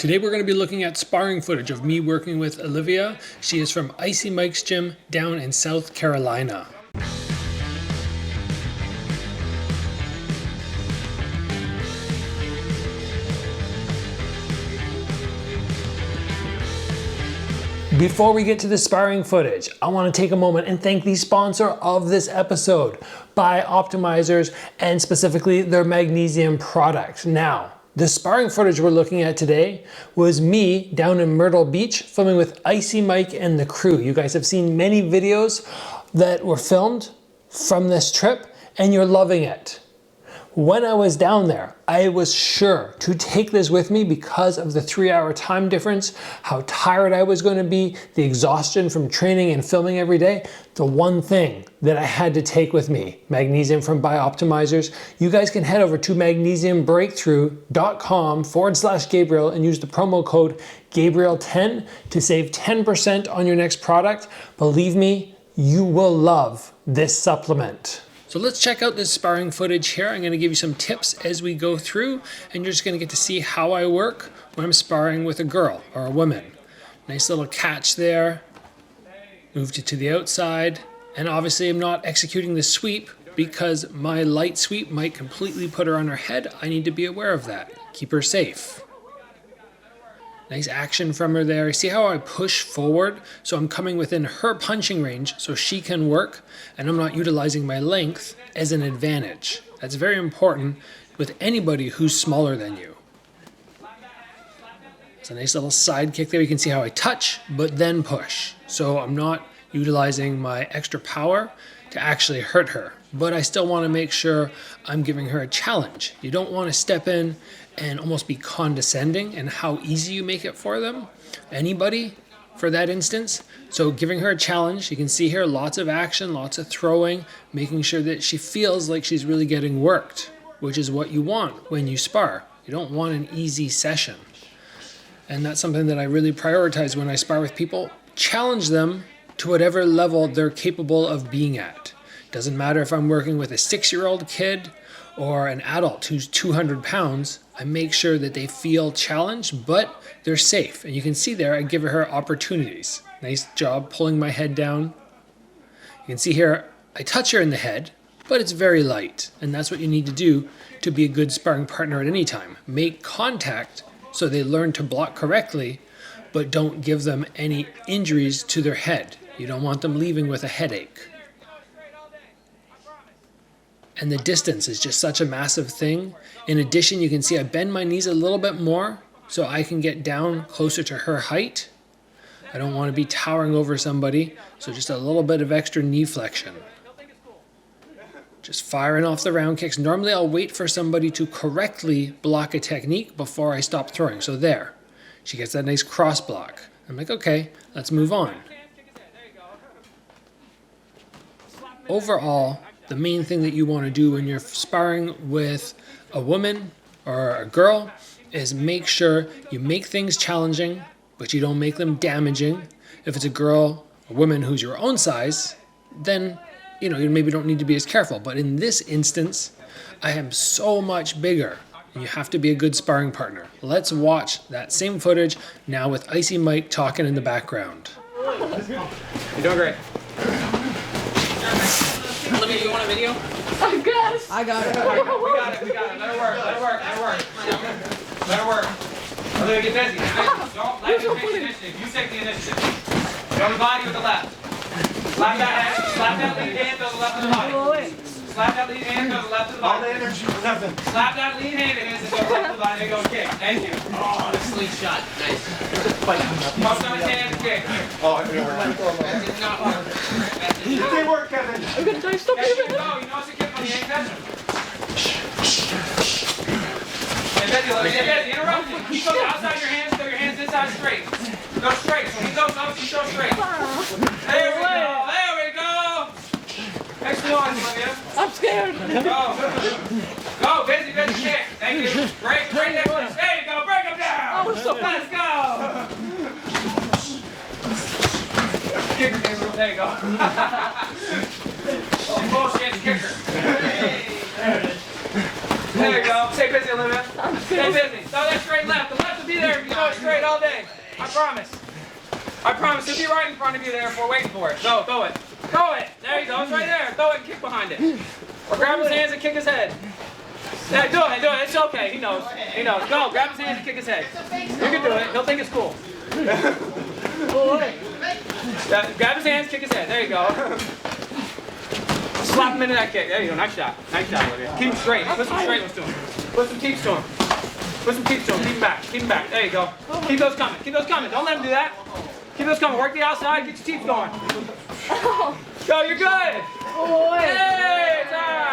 Today we're going to be looking at sparring footage of me working with Olivia. She is from Icy Mike's gym down in South Carolina. Before we get to the sparring footage, I want to take a moment and thank the sponsor of this episode, Optimizers, and specifically their magnesium product. Now, the sparring footage we're looking at today was me down in Myrtle Beach filming with Icy Mike and the crew. You guys have seen many videos that were filmed from this trip and you're loving it. When I was down there, I was sure to take this with me because of the 3-hour time difference, how tired I was going to be, the exhaustion from training and filming every day. The one thing that I had to take with me, magnesium from Optimizers. You guys can head over to magnesiumbreakthrough.com/Gabriel and use the promo code Gabriel10 to save 10% on your next product. Believe me, you will love this supplement. So let's check out this sparring footage here. I'm going to give you some tips as we go through, and you're just going to get to see how I work when I'm sparring with a girl or a woman. Nice little catch there. Moved it to the outside, and obviously I'm not executing the sweep because my light sweep might completely put her on her head. I need to be aware of that. Keep her safe. Nice action from her there. See how I push forward? So I'm coming within her punching range so she can work, and I'm not utilizing my length as an advantage. That's very important with anybody who's smaller than you. It's a nice little side kick there. You can see how I touch, but then push. So I'm not utilizing my extra power to actually hurt her, but I still want to make sure I'm giving her a challenge. You don't want to step in and almost be condescending and how easy you make it for them, anybody for that instance. So giving her a challenge, you can see here lots of action, lots of throwing, making sure that she feels like she's really getting worked, which is what you want when you spar. You don't want an easy session. And that's something that I really prioritize when I spar with people. Challenge them to whatever level they're capable of being at. Doesn't matter if I'm working with a 6-year-old kid or an adult who's 200 pounds, I make sure that they feel challenged, but they're safe. And you can see there, I give her opportunities. Nice job pulling my head down. You can see here, I touch her in the head, but it's very light. And that's what you need to do to be a good sparring partner at any time. Make contact so they learn to block correctly, but don't give them any injuries to their head. You don't want them leaving with a headache. And the distance is just such a massive thing. In addition, you can see I bend my knees a little bit more so I can get down closer to her height. I don't want to be towering over somebody, so just a little bit of extra knee flexion. Just firing off the round kicks. Normally I'll wait for somebody to correctly block a technique before I stop throwing. So there, she gets that nice cross block. I'm like, okay, let's move on. Overall, the main thing that you want to do when you're sparring with a woman or a girl is make sure you make things challenging, but you don't make them damaging. If it's a girl, a woman who's your own size, then you maybe don't need to be as careful. But in this instance, I am so much bigger, and you have to be a good sparring partner. Let's watch that same footage now with Icy Mike talking in the background. You're doing great. Olivia, you want a video? I guess. I got it. We got it. Let her work. Let her work. Olivia, get busy. Don't let me take the initiative. You take the initiative. Go to the body with the left. Slap that lead hand to the left of the body. Slap that lead hand to the left of the body. All the energy for nothing. Slap that lead hand against the left of the body and go kick. Thank you. Oh, the slingshot. Nice. Post on his hand and kick. Oh, it didn't work. That did not work. It didn't work, Kevin. I'm going to die. Stop here. You know it's a kick when you ain't catching him. Interrupt him. Keep those outside your hands so your hands inside straight. Go straight. So he goes up, you go straight. There we go. There we go. Next one, Olivia. I'm scared. Go. Busy kick. Thank you. Break that one. There you go. Break him down. Oh, so let's go. Kicker, Gabriel. There you go. Oh, bullshit, kicker. There you go. Stay busy, Olivia. Stay busy. Throw that straight left. The left will be there if you know it's all day. I promise. I promise. It'll be right in front of you there if we're waiting for it. Go, throw it. Throw it. There you go. It's right there. Throw it and kick behind it. Or grab his hands and kick his head. Yeah, do it. Do it. It's okay. He knows. He knows. Go. Grab his hands and kick his head. You can do it. He'll think it's cool. Grab his hands, kick his head. There you go. Slap him into that kick. There you go. Nice shot. Nice shot, Olivia. Keep him straight. Put some straightness to him. Put some teeps to him. Put some teeps to him. Keep him back. Keep him back. There you go. Keep those coming. Keep those coming. Don't let him do that. Keep those coming. Work the outside. Get your teeps going. Go. You're good. Hey, it's all right.